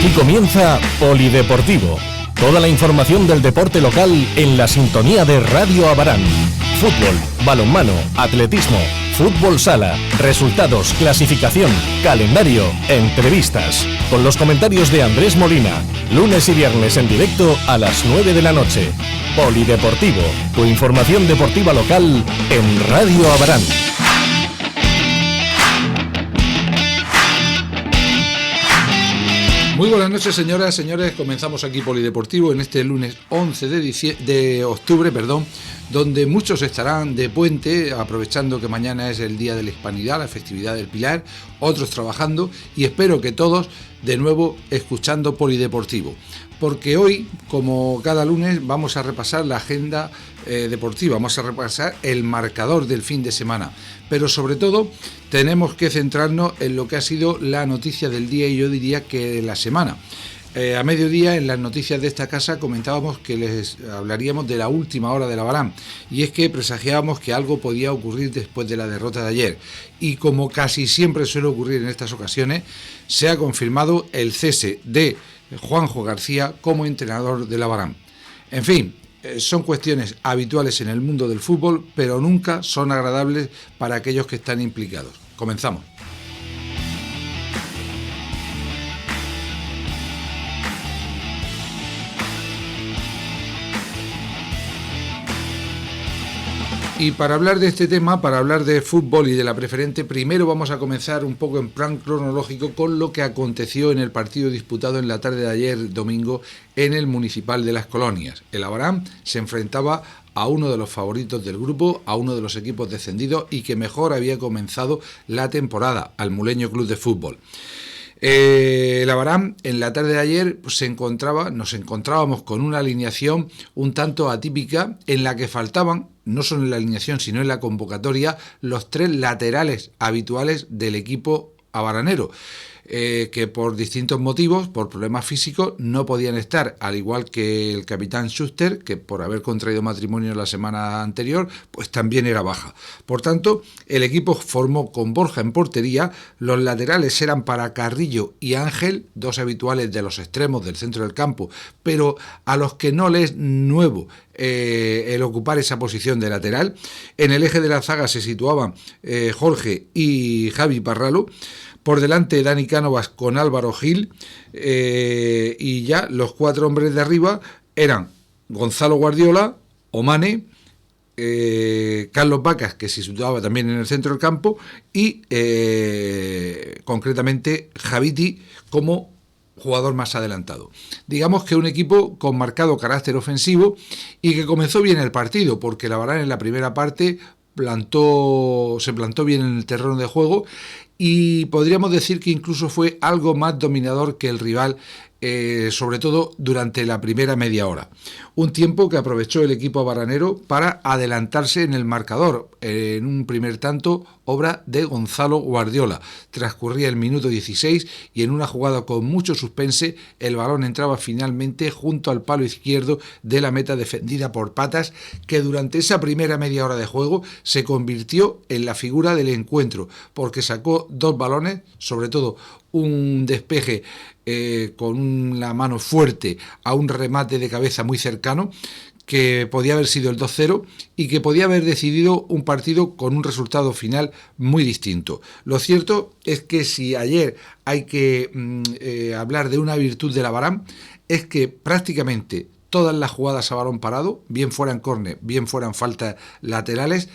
Aquí comienza Polideportivo. Toda la información del deporte local en la sintonía de Radio Abarán. Fútbol, balonmano, atletismo, fútbol sala, resultados, clasificación, calendario, entrevistas. Con los comentarios de Andrés Molina. Lunes y viernes en directo a las 9 de la noche. Polideportivo, tu información deportiva local en Radio Abarán. Muy buenas noches, señoras, señores. Comenzamos aquí Polideportivo en este lunes 11 de octubre, donde muchos estarán de puente, aprovechando que mañana es el Día de la Hispanidad, la festividad del Pilar, otros trabajando, y espero que todos de nuevo escuchando Polideportivo. Porque hoy, como cada lunes, vamos a repasar la agenda deportiva, vamos a repasar el marcador del fin de semana, pero sobre todo tenemos que centrarnos en lo que ha sido la noticia del día y yo diría que de la semana. A mediodía en las noticias de esta casa comentábamos que les hablaríamos de la última hora del Abarán, y es que presagiábamos que algo podía ocurrir después de la derrota de ayer, y como casi siempre suele ocurrir en estas ocasiones, se ha confirmado el cese de Juanjo García como entrenador del Abarán. En fin, son cuestiones habituales en el mundo del fútbol, pero nunca son agradables para aquellos que están implicados. Comenzamos. Y para hablar de este tema, para hablar de fútbol y de la preferente, primero vamos a comenzar un poco en plan cronológico con lo que aconteció en el partido disputado en la tarde de ayer, domingo, en el Municipal de Las Colonias. El Abarán se enfrentaba a uno de los favoritos del grupo, a uno de los equipos descendidos y que mejor había comenzado la temporada, al Muleño Club de Fútbol. El Abarán en la tarde de ayer nos encontrábamos con una alineación un tanto atípica en la que faltaban, no solo en la alineación sino en la convocatoria, los tres laterales habituales del equipo abaranero, que por distintos motivos, por problemas físicos, no podían estar, al igual que el capitán Schuster, que por haber contraído matrimonio la semana anterior, pues también era baja. Por tanto, el equipo formó con Borja en portería, los laterales eran para Carrillo y Ángel, dos habituales de los extremos del centro del campo, pero a los que no les es nuevo el ocupar esa posición de lateral. En el eje de la zaga se situaban Jorge y Javi Parralo. Por delante Dani Cánovas con Álvaro Gil, y ya los cuatro hombres de arriba eran Gonzalo Guardiola, Omane, Carlos Vacas, que se situaba también en el centro del campo, y concretamente Javiti como jugador más adelantado. Digamos que un equipo con marcado carácter ofensivo y que comenzó bien el partido, porque el Abarán en la primera parte se plantó bien en el terreno de juego y podríamos decir que incluso fue algo más dominador que el rival, sobre todo durante la primera media hora. Un tiempo que aprovechó el equipo abaranero para adelantarse en el marcador, en un primer tanto, obra de Gonzalo Guardiola. Transcurría el minuto 16 y en una jugada con mucho suspense, el balón entraba finalmente junto al palo izquierdo de la meta defendida por Patas, que durante esa primera media hora de juego se convirtió en la figura del encuentro, porque sacó dos balones, sobre todo un despeje con una mano fuerte a un remate de cabeza muy cercano, que podía haber sido el 2-0 y que podía haber decidido un partido con un resultado final muy distinto. Lo cierto es que si ayer hay que hablar de una virtud del Abarán, es que prácticamente todas las jugadas a balón parado, bien fueran córner, bien fueran faltas laterales,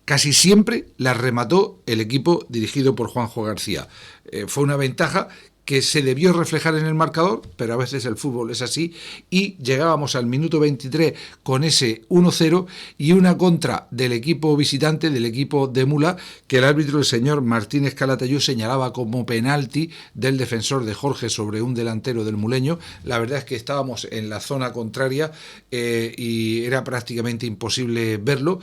casi siempre las remató el equipo dirigido por Juanjo García. Fue una ventaja que se debió reflejar en el marcador, pero a veces el fútbol es así, y llegábamos al minuto 23 con ese 1-0 y una contra del equipo visitante, del equipo de Mula, que el árbitro, el señor Martínez Calatayud, señalaba como penalti del defensor de Jorge sobre un delantero del Muleño. La verdad es que estábamos en la zona contraria y era prácticamente imposible verlo.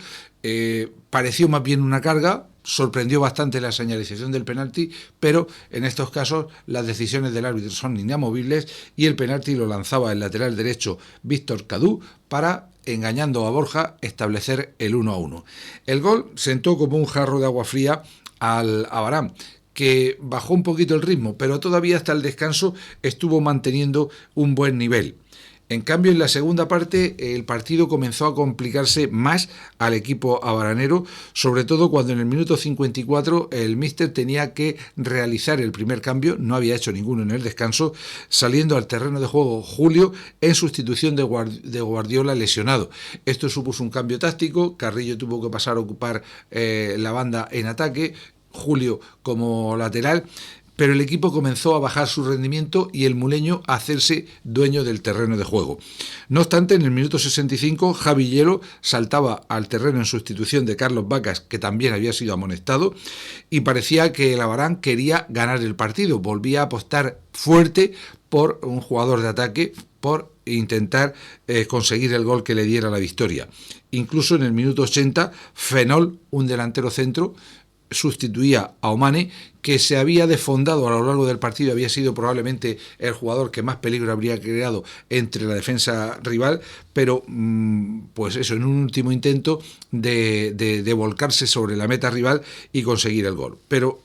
Pareció más bien una carga. Sorprendió bastante la señalización del penalti, pero en estos casos las decisiones del árbitro son inamovibles y el penalti lo lanzaba el lateral derecho Víctor Cadú para, engañando a Borja, establecer el 1-1. El gol sentó como un jarro de agua fría al Abarán, que bajó un poquito el ritmo, pero todavía hasta el descanso estuvo manteniendo un buen nivel. En cambio, en la segunda parte, el partido comenzó a complicarse más al equipo abaranero, sobre todo cuando en el minuto 54 el míster tenía que realizar el primer cambio, no había hecho ninguno en el descanso, saliendo al terreno de juego Julio en sustitución de Guardiola lesionado. Esto supuso un cambio táctico, Carrillo tuvo que pasar a ocupar la banda en ataque, Julio como lateral, pero el equipo comenzó a bajar su rendimiento y el muleño a hacerse dueño del terreno de juego. No obstante, en el minuto 65, Javi Hielo saltaba al terreno en sustitución de Carlos Vacas, que también había sido amonestado, y parecía que el Abarán quería ganar el partido, volvía a apostar fuerte por un jugador de ataque, por intentar conseguir el gol que le diera la victoria. Incluso en el minuto 80, Fenol, un delantero centro, sustituía a Omane, que se había desfondado a lo largo del partido, había sido probablemente el jugador que más peligro habría creado entre la defensa rival, pero pues eso, en un último intento de volcarse sobre la meta rival y conseguir el gol. Pero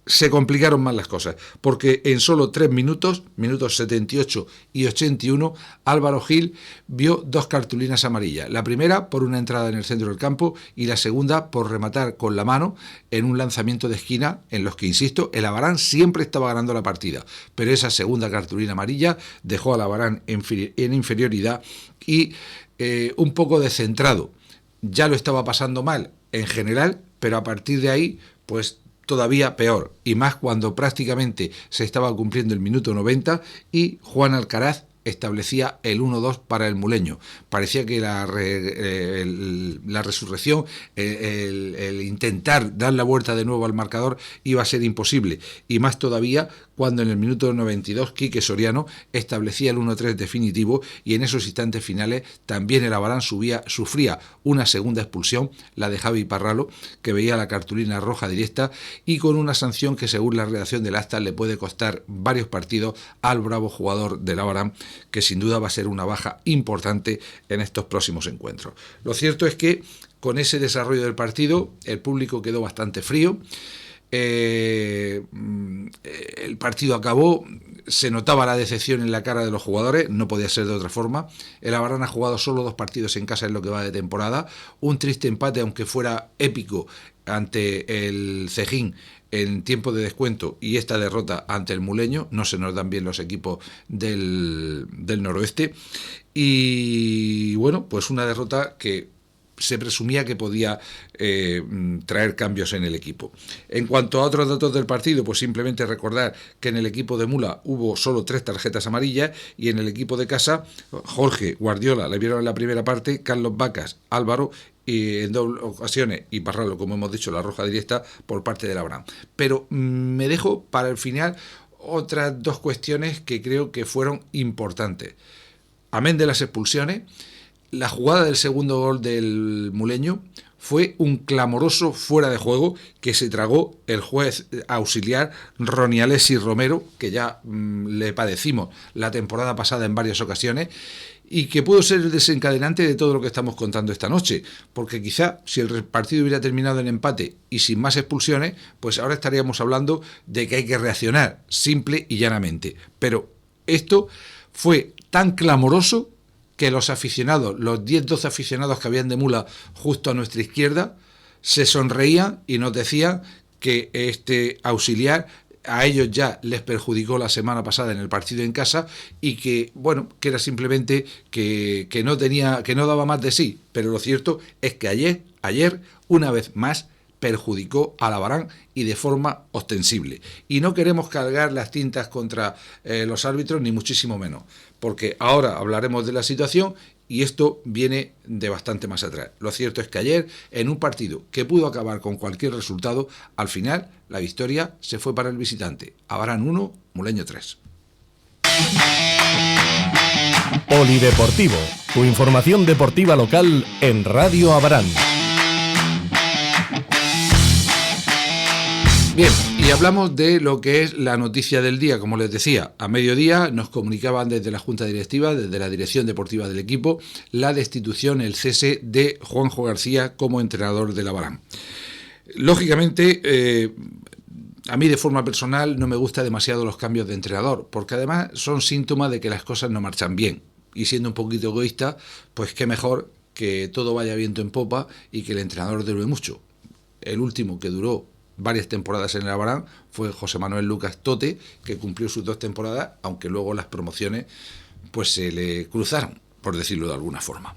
se complicaron más las cosas, porque en solo 3 minutos, minutos 78 y 81, Álvaro Gil vio 2 cartulinas amarillas. La primera por una entrada en el centro del campo y la segunda por rematar con la mano en un lanzamiento de esquina en los que, insisto, el Abarán siempre estaba ganando la partida, pero esa segunda cartulina amarilla dejó al Abarán en inferioridad y un poco descentrado. Ya lo estaba pasando mal en general, pero a partir de ahí, pues todavía peor, y más cuando prácticamente se estaba cumpliendo el minuto 90 y Juan Alcaraz establecía el 1-2 para el muleño. Parecía que la resurrección, el intentar dar la vuelta de nuevo al marcador iba a ser imposible, y más todavía cuando en el minuto 92 Quique Soriano establecía el 1-3 definitivo, y en esos instantes finales también el Abarán sufría una segunda expulsión, la de Javi Parralo, que veía la cartulina roja directa y con una sanción que, según la redacción del acta, le puede costar varios partidos al bravo jugador del Abarán, que sin duda va a ser una baja importante en estos próximos encuentros. Lo cierto es que con ese desarrollo del partido el público quedó bastante frío. El partido acabó, se notaba la decepción en la cara de los jugadores, no podía ser de otra forma. El Abarán ha jugado solo 2 partidos en casa en lo que va de temporada, un triste empate, aunque fuera épico, ante el Cejín en tiempo de descuento, y esta derrota ante el muleño. No se nos dan bien los equipos del noroeste, y bueno, pues una derrota que se presumía que podía traer cambios en el equipo. En cuanto a otros datos del partido, pues simplemente recordar que en el equipo de Mula hubo solo 3 tarjetas amarillas, y en el equipo de casa Jorge, Guardiola le vieron en la primera parte, Carlos Vacas, Álvaro y en 2 ocasiones, y Parralo, como hemos dicho, la roja directa por parte del Abarán. Pero me dejo para el final otras 2 cuestiones que creo que fueron importantes. Amén de las expulsiones, la jugada del segundo gol del muleño fue un clamoroso fuera de juego que se tragó el juez auxiliar Ronialesi Romero, que ya le padecimos la temporada pasada en varias ocasiones, y que pudo ser el desencadenante de todo lo que estamos contando esta noche, porque quizá si el partido hubiera terminado en empate y sin más expulsiones, pues ahora estaríamos hablando de que hay que reaccionar simple y llanamente. Pero esto fue tan clamoroso que los aficionados, los 10-12 aficionados que habían de Mula justo a nuestra izquierda, se sonreían y nos decían que este auxiliar a ellos ya les perjudicó la semana pasada en el partido en casa, y que, bueno, que era simplemente que no daba más de sí. Pero lo cierto es que ayer, una vez más, perjudicó al Abarán, y de forma ostensible. Y no queremos cargar las tintas contra los árbitros, ni muchísimo menos, porque ahora hablaremos de la situación y esto viene de bastante más atrás. Lo cierto es que ayer, en un partido que pudo acabar con cualquier resultado, al final la victoria se fue para el visitante. Abarán 1, Muleño 3. Polideportivo, tu información deportiva local en Radio Abarán. Bien, y hablamos de lo que es la noticia del día. Como les decía, a mediodía nos comunicaban desde la Junta Directiva, desde la dirección deportiva del equipo, la destitución, el cese de Juanjo García como entrenador del Abarán. Lógicamente, A mí de forma personal no me gusta demasiado los cambios de entrenador, porque además son síntomas de que las cosas no marchan bien. Y siendo un poquito egoísta, pues qué mejor que todo vaya viento en popa y que el entrenador dure mucho. El último que duró varias temporadas en el Albarán fue José Manuel Lucas Tote, que cumplió sus 2 temporadas, aunque luego las promociones pues se le cruzaron, por decirlo de alguna forma.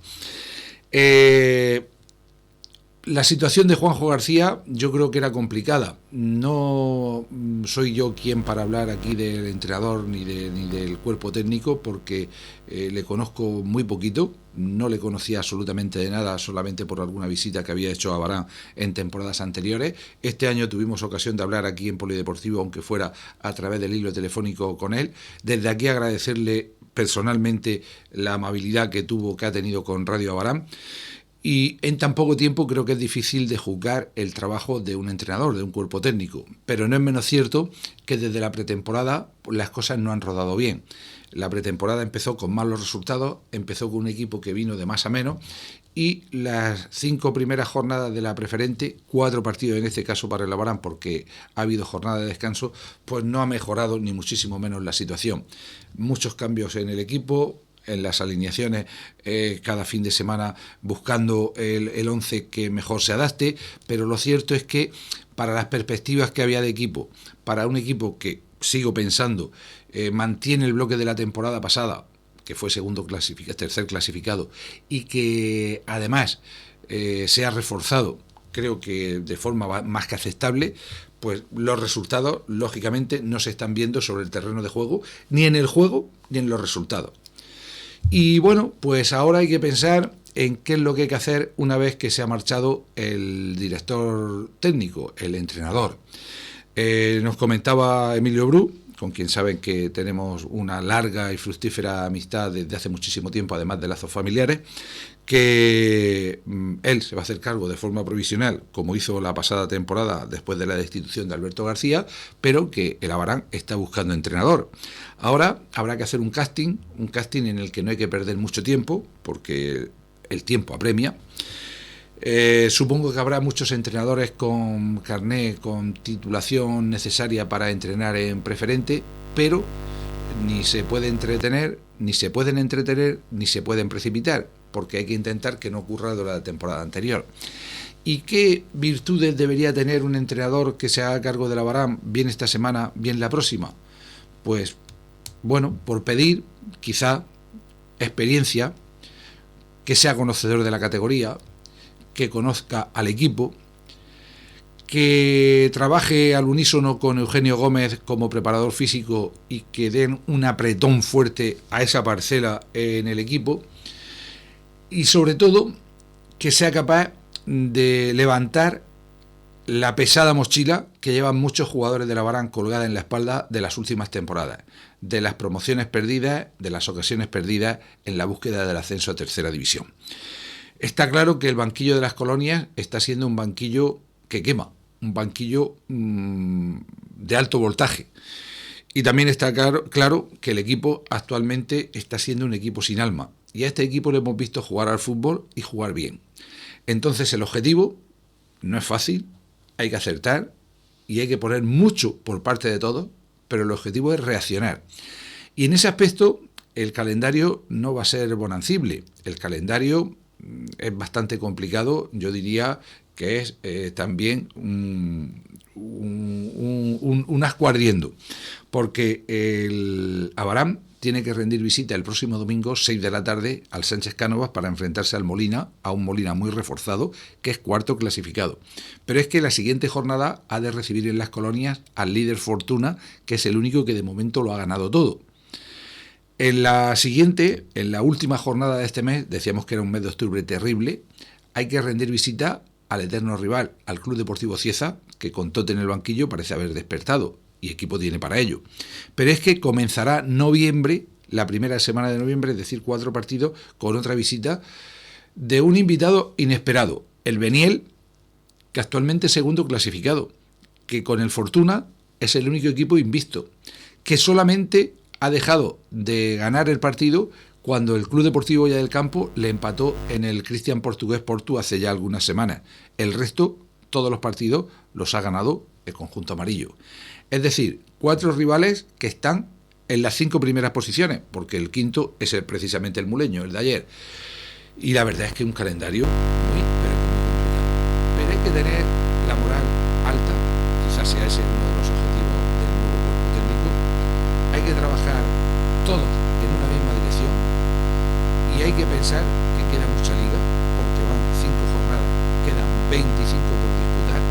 La situación de Juanjo García yo creo que era complicada. No soy yo quien para hablar aquí del entrenador ni del cuerpo técnico, porque le conozco muy poquito. No le conocía absolutamente de nada, solamente por alguna visita que había hecho a Abarán en temporadas anteriores. Este año tuvimos ocasión de hablar aquí en Polideportivo, aunque fuera a través del hilo telefónico con él. Desde aquí agradecerle personalmente la amabilidad que ha tenido con Radio Abarán. Y en tan poco tiempo creo que es difícil de juzgar el trabajo de un entrenador, de un cuerpo técnico. Pero no es menos cierto que desde la pretemporada las cosas no han rodado bien. La pretemporada empezó con malos resultados, empezó con un equipo que vino de más a menos, y las 5 primeras jornadas de la preferente, 4 partidos en este caso para el Abarán, porque ha habido jornada de descanso, pues no ha mejorado ni muchísimo menos la situación. Muchos cambios en el equipo, en las alineaciones, cada fin de semana buscando el 11 que mejor se adapte, pero lo cierto es que para las perspectivas que había de equipo, para un equipo que, sigo pensando, mantiene el bloque de la temporada pasada, que fue tercer clasificado, y que además se ha reforzado, creo que de forma más que aceptable, pues los resultados, lógicamente, no se están viendo sobre el terreno de juego, ni en el juego, ni en los resultados. Y bueno, pues ahora hay que pensar en qué es lo que hay que hacer una vez que se ha marchado el director técnico, el entrenador. Nos comentaba Emilio Bru, con quien saben que tenemos una larga y fructífera amistad desde hace muchísimo tiempo, además de lazos familiares, que él se va a hacer cargo de forma provisional, como hizo la pasada temporada después de la destitución de Alberto García, pero que el Abarán está buscando entrenador. Ahora habrá que hacer un casting en el que no hay que perder mucho tiempo, porque el tiempo apremia. Supongo que habrá muchos entrenadores con carné, con titulación necesaria para entrenar en preferente, pero ni se puede entretener, ni se pueden entretener, ni se pueden precipitar, porque hay que intentar que no ocurra de la temporada anterior. ¿Y qué virtudes debería tener un entrenador que se haga cargo del Abarán, bien esta semana, bien la próxima? Pues, bueno, por pedir, quizá, experiencia, que sea conocedor de la categoría, que conozca al equipo, que trabaje al unísono con Eugenio Gómez como preparador físico y que den un apretón fuerte a esa parcela en el equipo, y sobre todo que sea capaz de levantar la pesada mochila que llevan muchos jugadores de la Abarán colgada en la espalda de las últimas temporadas, de las promociones perdidas, de las ocasiones perdidas en la búsqueda del ascenso a tercera división. Está claro que el banquillo de las colonias está siendo un banquillo que quema, un banquillo de alto voltaje. Y también está claro que el equipo actualmente está siendo un equipo sin alma. Y a este equipo le hemos visto jugar al fútbol y jugar bien. Entonces el objetivo no es fácil, hay que acertar y hay que poner mucho por parte de todos, pero el objetivo es reaccionar. Y en ese aspecto el calendario no va a ser bonancible. El calendario es bastante complicado, yo diría que es también un ascua ardiendo, porque el Abarán tiene que rendir visita el próximo domingo 6 de la tarde al Sánchez Cánovas para enfrentarse al Molina, a un Molina muy reforzado, que es cuarto clasificado. Pero es que la siguiente jornada ha de recibir en las colonias al líder Fortuna, que es el único que de momento lo ha ganado todo. En la siguiente, en la última jornada de este mes, decíamos que era un mes de octubre terrible, hay que rendir visita al eterno rival, al Club Deportivo Cieza, que con Tote en el banquillo parece haber despertado, y equipo tiene para ello. Pero es que comenzará noviembre, la primera semana de noviembre, es decir, 4 partidos, con otra visita de un invitado inesperado, el Beniel, que actualmente es segundo clasificado, que con el Fortuna es el único equipo invicto, que solamente ha dejado de ganar el partido cuando el Club Deportivo Villa del Campo le empató en el Cristian Portugués Portu hace ya algunas semanas. El resto, todos los partidos, los ha ganado el conjunto amarillo. Es decir, 4 rivales que están en las 5 primeras posiciones, porque el quinto es precisamente el Muleño, el de ayer. Y la verdad es que un calendario muy complicado. Pero hay que tener la moral alta, quizás sea ese uno de los objetivos del nuevo cuerpo técnico. Hay que trabajar todos en una misma dirección y hay que pensar que queda mucha liga, porque van 5 jornadas, quedan 25 por disputar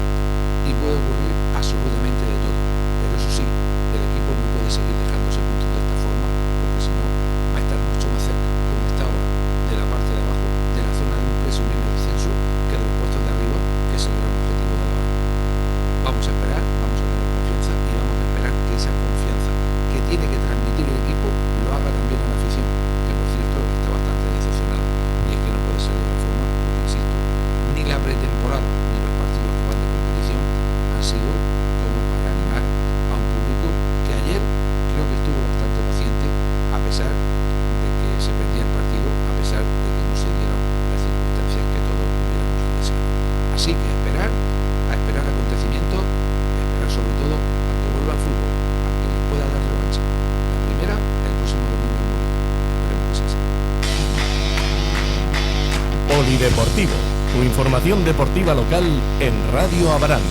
y puede ocurrir absolutamente de todo. Pero eso sí, el equipo no puede seguir dejándose puntos de esta forma, porque si no va a estar mucho más cerca, como está ahora, de la parte de abajo, de la zona de un presumible descenso, que de los puestos de arriba, que es el gran objetivo de la banda. Vamos a esperar, vamos a tener confianza y vamos a esperar que esa confianza que tiene que transmitir el equipo lo haga también en la afición, que por cierto está bastante decepcionada. Y es que no puede ser de otra forma, porque insisto, ni la pretemporada ni los partidos que van de competición han sido como para animar a un público que ayer creo que estuvo bastante paciente, a pesar de que se perdía el partido, a pesar de que no se dieron las circunstancias que todos hubiéramos deseado. Así que a esperar acontecimientos, y a esperar sobre todo a que vuelva al fútbol, a que le pueda dar revancha. La primera, el próximo domingo en Murcia. Esperemos que sea así. Polideportivo, tu información deportiva local en Radio Abarán.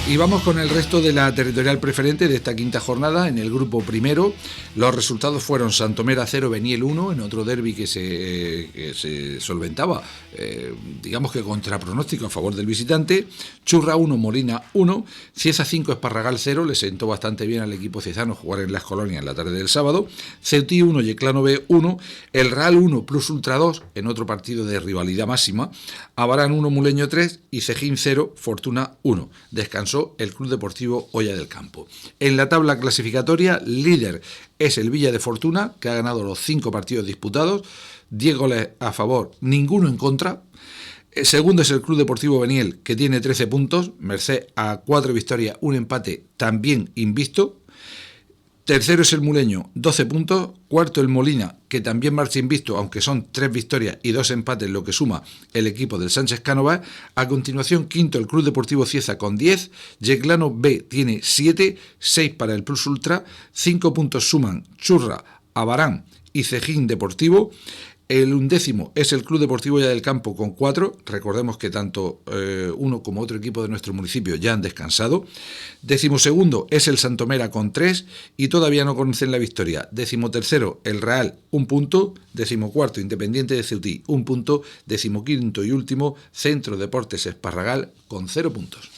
Y vamos con el resto de la territorial preferente de esta quinta jornada. En el grupo primero, los resultados fueron Santomera 0, Beniel 1, en otro derbi que se solventaba, digamos que contra pronóstico a favor del visitante. Churra 1, Molina 1, Cieza 5, Esparragal 0, le sentó bastante bien al equipo ciezano jugar en Las Colonias en la tarde del sábado. Ceutí 1, Yeclano B 1, El Real 1, Plus Ultra 2, en otro partido de rivalidad máxima. Abarán 1, Muleño 3 y Cejín 0, Fortuna 1. Descansó el Club Deportivo Olla del Campo. En la tabla clasificatoria, líder es el Villa de Fortuna, que ha ganado los 5 partidos disputados, 10 goles a favor, ninguno en contra. Segundo es el Club Deportivo Beniel, que tiene 13 puntos, merced a 4 victorias, un empate, también invicto. Tercero es el Muleño, 12 puntos. Cuarto el Molina, que también marcha invicto, aunque son 3 victorias y 2 empates, lo que suma el equipo del Sánchez Cánovas. A continuación, quinto el Club Deportivo Cieza con 10. Yeclano B tiene 7, 6 para el Plus Ultra. 5 puntos suman Churra, Abarán y Cejín Deportivo. El 11º es el Club Deportivo Olla del Campo con 4. Recordemos que tanto uno como otro equipo de nuestro municipio ya han descansado. 12º es el Santomera con 3 y todavía no conocen la victoria. 13º el Real, 1 punto. 14º Independiente de Ceutí, 1 punto. 15º y último Centro Deportes Esparragal con 0 puntos.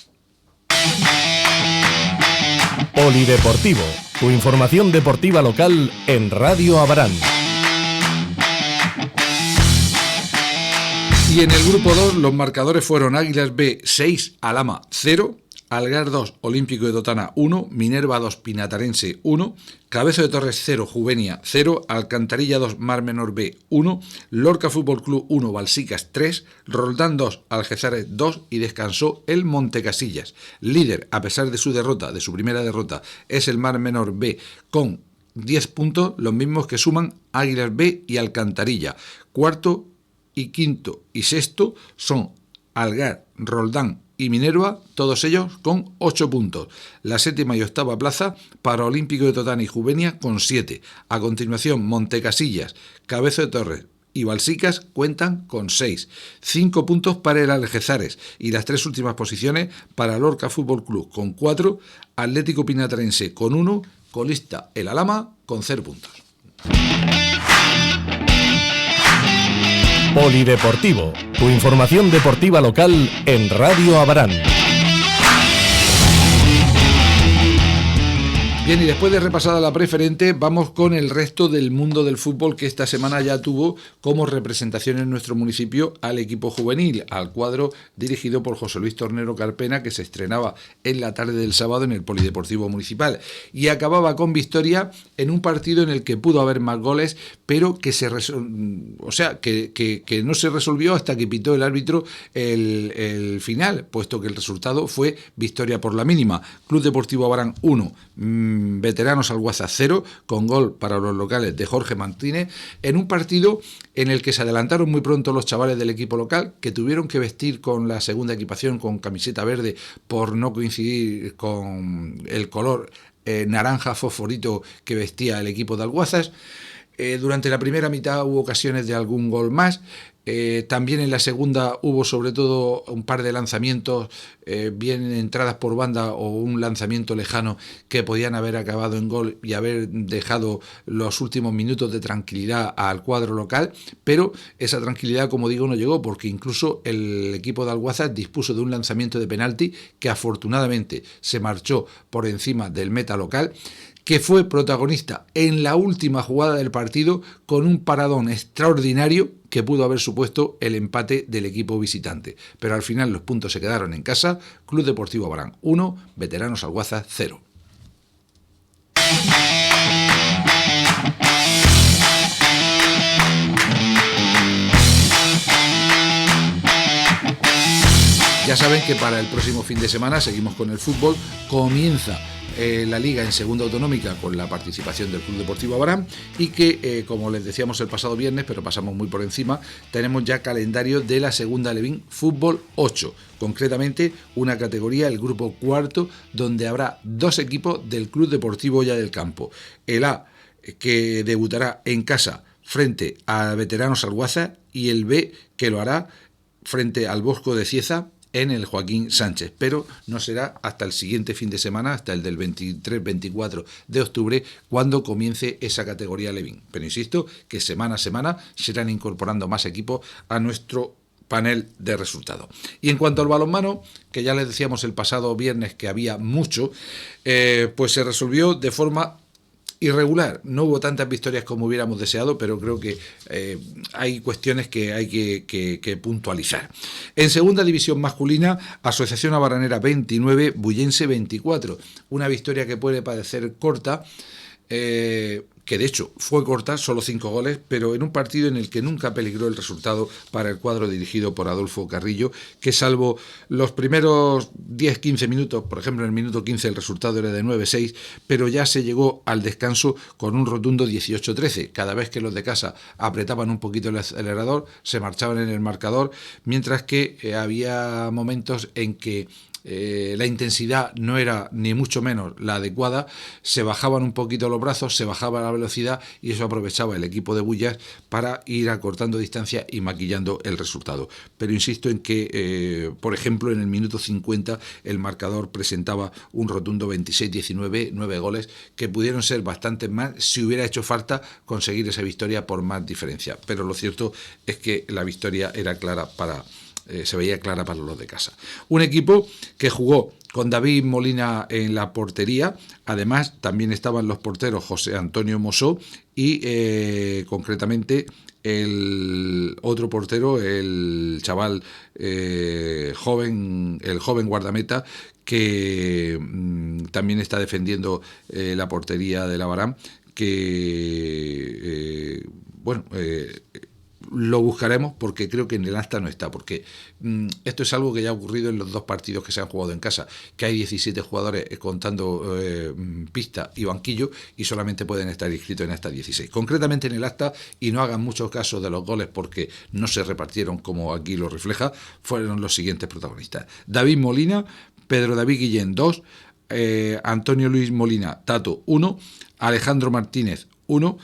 Polideportivo, tu información deportiva local en Radio Abarán. Y en el grupo 2 los marcadores fueron Águilas B 6, Alhama 0, Algar 2, Olímpico de Totana 1, Minerva 2, Pinatarense 1, Cabezo de Torres 0, Juvenia 0, Alcantarilla 2, Mar Menor B 1, Lorca Fútbol Club 1, Balsicas 3, Roldán 2, Algeciras 2 y descansó el Montecasillas. Líder, a pesar de su derrota, de su primera derrota, es el Mar Menor B con 10 puntos, los mismos que suman Águilas B y Alcantarilla. Cuarto y quinto y sexto son Algar, Roldán y Minerva, todos ellos con 8 puntos. La séptima y octava plaza para Olímpico de Totana y Juvenia con 7. A continuación, Montecasillas, Cabezo de Torres y Balsicas cuentan con 6. 5 puntos para el Algeciras y las 3 últimas posiciones para Lorca Fútbol Club con 4, Atlético Pinatarense con 1, colista el Alhama con 0 puntos. Polideportivo, tu información deportiva local en Radio Abarán. Bien, Bien, y después de repasada la preferente, vamos con el resto del mundo del fútbol, que esta semana ya tuvo como representación en nuestro municipio al equipo juvenil, al cuadro dirigido por José Luis Tornero Carpena, que se estrenaba en la tarde del sábado en el Polideportivo Municipal y acababa con victoria en un partido en el que pudo haber más goles, pero que que no se resolvió hasta que pitó el árbitro el final, puesto que el resultado fue victoria por la mínima. Club Deportivo Abarán 1, Veteranos Alguaza 0, con gol para los locales de Jorge Martínez, en un partido en el que se adelantaron muy pronto los chavales del equipo local, que tuvieron que vestir con la segunda equipación con camiseta verde por no coincidir con el color naranja fosforito que vestía el equipo de Alguazas. Durante la primera mitad hubo ocasiones de algún gol más. También en la segunda hubo sobre todo un par de lanzamientos, bien entradas por banda o un lanzamiento lejano que podían haber acabado en gol y haber dejado los últimos minutos de tranquilidad al cuadro local, pero esa tranquilidad, como digo, no llegó, porque incluso el equipo de Alguazas dispuso de un lanzamiento de penalti que afortunadamente se marchó por encima del meta local, que fue protagonista en la última jugada del partido con un paradón extraordinario que pudo haber supuesto el empate del equipo visitante. Pero al final los puntos se quedaron en casa. Club Deportivo Abarán 1, Veteranos Alguaza 0. Ya saben que para el próximo fin de semana seguimos con el fútbol. Comienza la Liga en Segunda Autonómica con la participación del Club Deportivo Abarán y que, como les decíamos el pasado viernes, pero pasamos muy por encima, tenemos ya calendario de la Segunda Levín Fútbol 8, concretamente una categoría, el grupo cuarto, donde habrá dos equipos del Club Deportivo Olla del Campo. El A, que debutará en casa frente a Veteranos Alguaza, y el B, que lo hará frente al Bosco de Cieza en el Joaquín Sánchez, pero no será hasta el siguiente fin de semana, hasta el del 23-24 de octubre, cuando comience esa categoría Levín. Pero insisto que semana a semana se irán incorporando más equipos a nuestro panel de resultados. Y en cuanto al balonmano, que ya les decíamos el pasado viernes que había mucho, pues se resolvió de forma irregular. No hubo tantas victorias como hubiéramos deseado, pero creo que hay cuestiones que hay que puntualizar. En segunda división masculina, Asociación Abaranera 29, Bullense 24. Una victoria que puede parecer corta, que de hecho fue corta, solo 5 goles, pero en un partido en el que nunca peligró el resultado para el cuadro dirigido por Adolfo Carrillo, que salvo los primeros 10-15 minutos, por ejemplo en el minuto 15 el resultado era de 9-6, pero ya se llegó al descanso con un rotundo 18-13. Cada vez que los de casa apretaban un poquito el acelerador, se marchaban en el marcador, mientras que había momentos en que la intensidad no era ni mucho menos la adecuada, se bajaban un poquito los brazos, se bajaba la velocidad y eso aprovechaba el equipo de Bullas para ir acortando distancia y maquillando el resultado. Pero insisto en que, por ejemplo, en el minuto 50 el marcador presentaba un rotundo 26-19, 9 goles, que pudieron ser bastantes más si hubiera hecho falta conseguir esa victoria por más diferencia. Pero lo cierto es que la victoria era clara se veía clara para los de casa. Un equipo que jugó con David Molina en la portería. Además, también estaban los porteros José Antonio Mosó y concretamente el otro portero, el chaval joven, el joven guardameta que también está defendiendo la portería del Abarán, que lo buscaremos porque creo que en el acta no está, porque esto es algo que ya ha ocurrido en los dos partidos que se han jugado en casa, que hay 17 jugadores contando pista y banquillo y solamente pueden estar inscritos en acta 16. Concretamente en el acta, y no hagan mucho caso de los goles porque no se repartieron como aquí lo refleja, fueron los siguientes protagonistas: David Molina, Pedro David Guillén 2, Antonio Luis Molina Tato 1, Alejandro Martínez 1,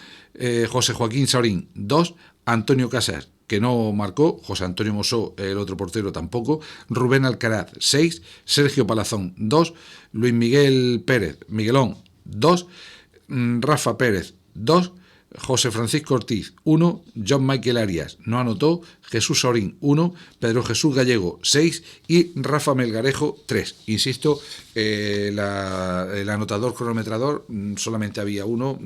José Joaquín Saurín 2, Antonio Casas, que no marcó, José Antonio Mosó, el otro portero, tampoco, Rubén Alcaraz 6, Sergio Palazón 2, Luis Miguel Pérez, Miguelón 2, Rafa Pérez 2, José Francisco Ortiz 1, John Michael Arias no anotó, Jesús Sorín 1, Pedro Jesús Gallego 6 y Rafa Melgarejo 3. Insisto, el anotador cronometrador solamente había uno,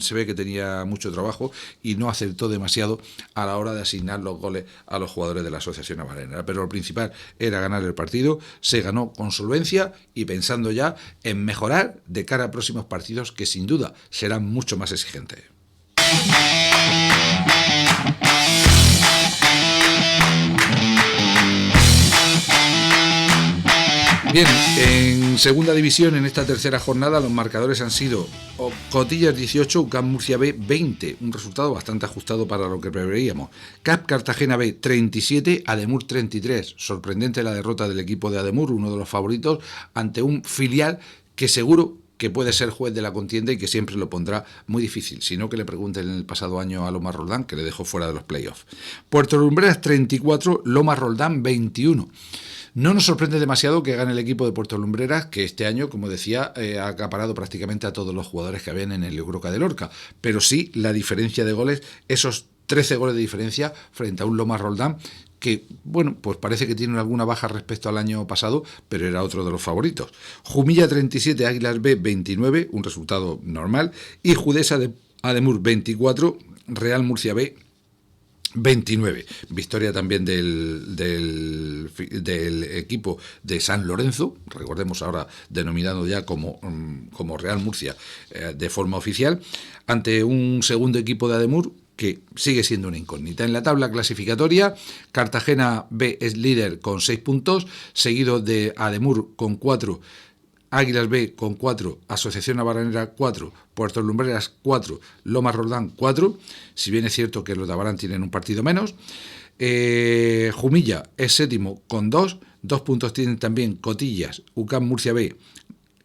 se ve que tenía mucho trabajo y no acertó demasiado a la hora de asignar los goles a los jugadores de la Asociación Abaranera, pero lo principal era ganar el partido, se ganó con solvencia y pensando ya en mejorar de cara a próximos partidos que sin duda serán mucho más exigentes. Bien, en segunda división, en esta tercera jornada, los marcadores han sido Cotillas 18, UCAM Murcia B 20, un resultado bastante ajustado para lo que preveíamos. CAP Cartagena B 37, Ademur 33. Sorprendente la derrota del equipo de Ademur, uno de los favoritos, ante un filial que seguro que puede ser juez de la contienda y que siempre lo pondrá muy difícil, sino que le pregunten el pasado año a Lomas Roldán, que le dejó fuera de los playoffs. Puerto Lumbreras 34, Lomas Roldán 21. No nos sorprende demasiado que gane el equipo de Puerto Lumbreras, que este año, como decía, ha acaparado prácticamente a todos los jugadores que habían en el Euroca de Lorca, pero sí la diferencia de goles, esos 13 goles de diferencia frente a un Lomas Roldán, que, bueno, pues parece que tiene alguna baja respecto al año pasado, pero era otro de los favoritos. Jumilla 37, Águilas B 29, un resultado normal, y Judesa de Ademur 24, Real Murcia B 29. Victoria también del equipo de San Lorenzo, recordemos ahora denominado ya como Real Murcia de forma oficial, ante un segundo equipo de Ademur que sigue siendo una incógnita. En la tabla clasificatoria, Cartagena B es líder con 6 puntos, seguido de Ademur con 4, Águilas B con 4, Asociación Abaranera 4, Puerto Lumbreras 4, Lomas Roldán 4, si bien es cierto que los de Abarán tienen un partido menos. Jumilla es séptimo con 2 puntos tienen también Cotillas, UCAM Murcia B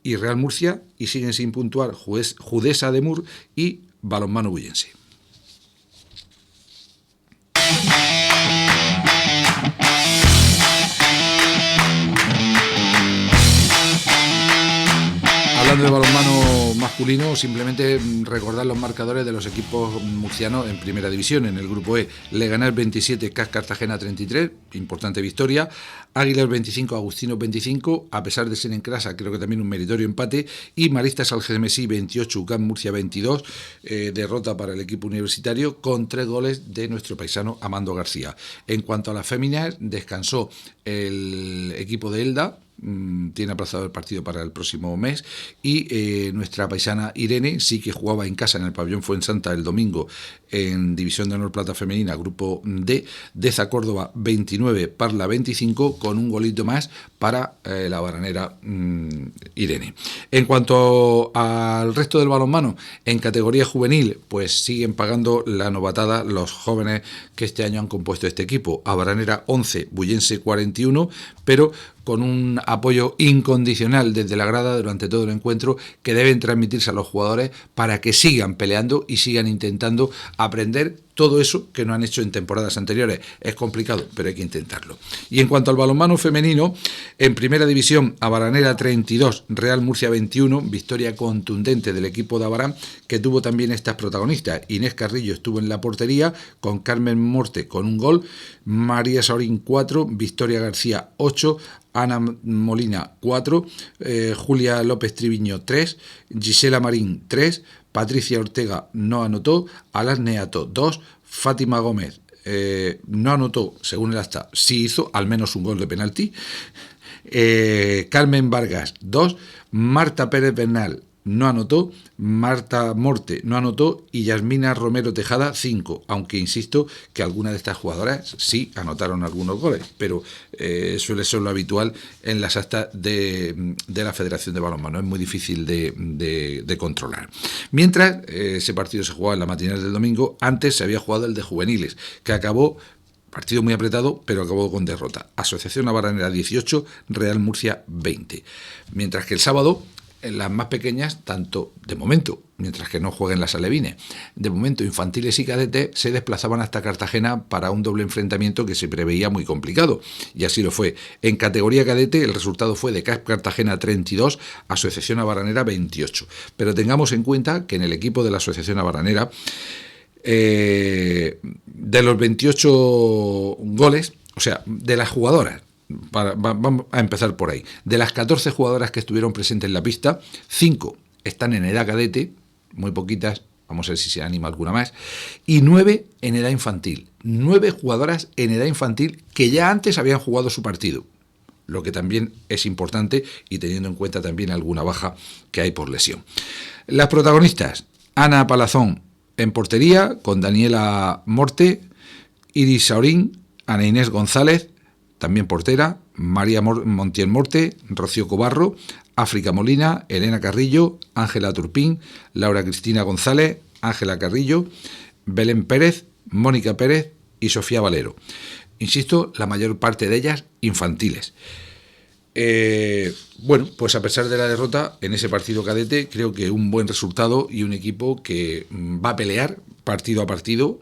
y Real Murcia, y siguen sin puntuar Judesa Ademur y Balonmano Bullense. Hablando de balonmano masculino, simplemente recordar los marcadores de los equipos murcianos en primera división. En el grupo E, Leganés 27, CAS Cartagena 33, importante victoria. Águilas 25, Agustinos 25, a pesar de ser en casa, creo que también un meritorio empate. Y Maristas Algemesí 28, UCAM Murcia 22, derrota para el equipo universitario con 3 goles de nuestro paisano Amando García. En cuanto a las féminas, descansó el equipo de Elda, tiene aplazado el partido para el próximo mes, y nuestra paisana Irene sí que jugaba en casa en el pabellón Fuensanta el domingo en División de Honor Plata Femenina, grupo D, Deza Córdoba 29, Parla 25, con un golito más para la baranera Irene. En cuanto al resto del balonmano, en categoría juvenil, pues siguen pagando la novatada los jóvenes que este año han compuesto este equipo. Abaranera 11, Bullense 41, pero con un apoyo incondicional desde la grada durante todo el encuentro, que deben transmitirse a los jugadores para que sigan peleando y sigan intentando aprender todo eso que no han hecho en temporadas anteriores. Es complicado, pero hay que intentarlo. Y en cuanto al balonmano femenino, en primera división, Abaranera 32, Real Murcia 21, victoria contundente del equipo de Abarán, que tuvo también estas protagonistas. Inés Carrillo estuvo en la portería, con Carmen Morte con un gol, María Saurín 4, Victoria García 8, Ana Molina 4, Julia López Triviño 3, Gisela Marín 3, Patricia Ortega no anotó, Alas Neato 2, Fátima Gómez no anotó, según el acta, sí hizo al menos un gol de penalti, Carmen Vargas 2, Marta Pérez Bernal no anotó, Marta Morte no anotó y Yasmina Romero Tejada 5, aunque insisto que algunas de estas jugadoras sí anotaron algunos goles, pero suele ser lo habitual en las actas de la Federación de Balonmano, es muy difícil de controlar. Mientras ese partido se jugaba en la matinal del domingo, antes se había jugado el de juveniles, que acabó, partido muy apretado, pero acabó con derrota. Asociación Abaranera 18, Real Murcia 20. Mientras que el sábado, en las más pequeñas, tanto de momento, mientras que no jueguen las alevines, de momento infantiles y cadetes se desplazaban hasta Cartagena para un doble enfrentamiento que se preveía muy complicado, y así lo fue. En categoría cadete el resultado fue de CAP Cartagena 32, Asociación Abaranera 28, pero tengamos en cuenta que en el equipo de la Asociación Abaranera de los 28 goles, o sea, de las jugadoras, vamos a empezar por ahí, de las 14 jugadoras que estuvieron presentes en la pista, 5 están en edad cadete, muy poquitas, vamos a ver si se anima alguna más, y 9 en edad infantil. 9 jugadoras en edad infantil que ya antes habían jugado su partido, lo que también es importante y teniendo en cuenta también alguna baja que hay por lesión. Las protagonistas, Ana Palazón en portería, con Daniela Morte, Iris Saurín, Ana Inés González, también portera, María Montiel Morte, Rocío Cobarro, África Molina, Elena Carrillo, Ángela Turpín, Laura Cristina González, Ángela Carrillo, Belén Pérez, Mónica Pérez y Sofía Valero. Insisto, la mayor parte de ellas infantiles. Bueno, pues a pesar de la derrota en ese partido cadete, creo que un buen resultado y un equipo que va a pelear partido a partido,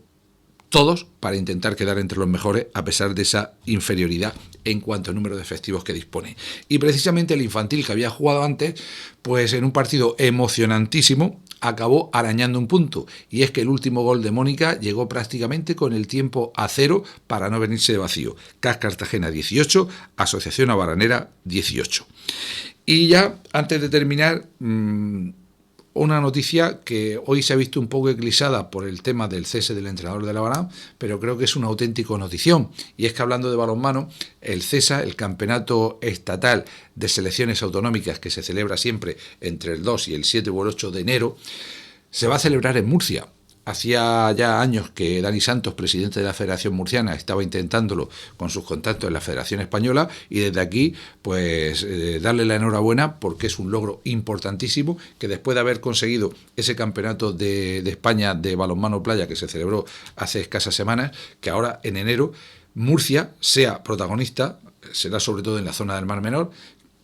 todos, para intentar quedar entre los mejores a pesar de esa inferioridad en cuanto al número de efectivos que dispone. Y precisamente el infantil que había jugado antes, pues en un partido emocionantísimo, acabó arañando un punto, y es que el último gol de Mónica llegó prácticamente con el tiempo a 0 para no venirse de vacío. CAS Cartagena 18, Asociación Abaranera 18. Y ya, antes de terminar, una noticia que hoy se ha visto un poco eclipsada por el tema del cese del entrenador del Abarán, pero creo que es una auténtica notición, y es que hablando de balonmano, el CESA, el Campeonato Estatal de Selecciones Autonómicas, que se celebra siempre entre el 2 y el 7 o el 8 de enero, se va a celebrar en Murcia. Hacía ya años que Dani Santos, presidente de la Federación Murciana, estaba intentándolo con sus contactos en la Federación Española, y desde aquí pues darle la enhorabuena porque es un logro importantísimo que después de haber conseguido ese campeonato de España de balonmano playa que se celebró hace escasas semanas, que ahora en enero Murcia sea protagonista, será sobre todo en la zona del Mar Menor,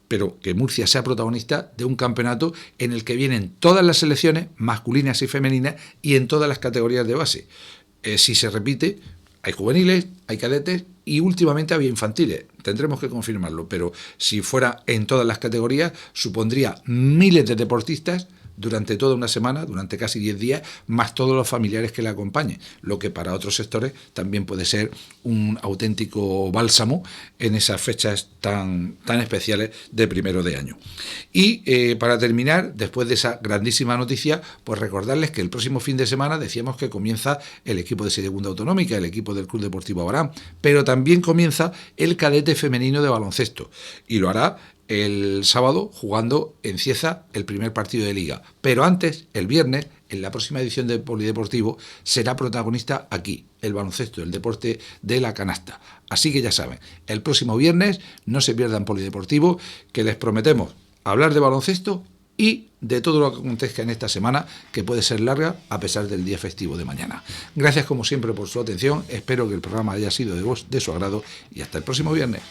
pero que Murcia sea protagonista de un campeonato en el que vienen todas las selecciones, masculinas y femeninas, y en todas las categorías de base. Si se repite, hay juveniles, hay cadetes y últimamente había infantiles. Tendremos que confirmarlo, pero si fuera en todas las categorías, supondría miles de deportistas durante toda una semana, durante casi 10 días, más todos los familiares que le acompañen, lo que para otros sectores también puede ser un auténtico bálsamo en esas fechas tan especiales de primero de año. Y para terminar, después de esa grandísima noticia, pues recordarles que el próximo fin de semana decíamos que comienza el equipo de segunda autonómica, el equipo del Club Deportivo Abarán, pero también comienza el cadete femenino de baloncesto, y lo hará el sábado jugando en Cieza el primer partido de liga. Pero antes, el viernes, en la próxima edición de Polideportivo, será protagonista aquí, el baloncesto, el deporte de la canasta. Así que ya saben, el próximo viernes no se pierdan Polideportivo, que les prometemos hablar de baloncesto y de todo lo que acontezca en esta semana, que puede ser larga a pesar del día festivo de mañana. Gracias como siempre por su atención, espero que el programa haya sido de su agrado y hasta el próximo viernes.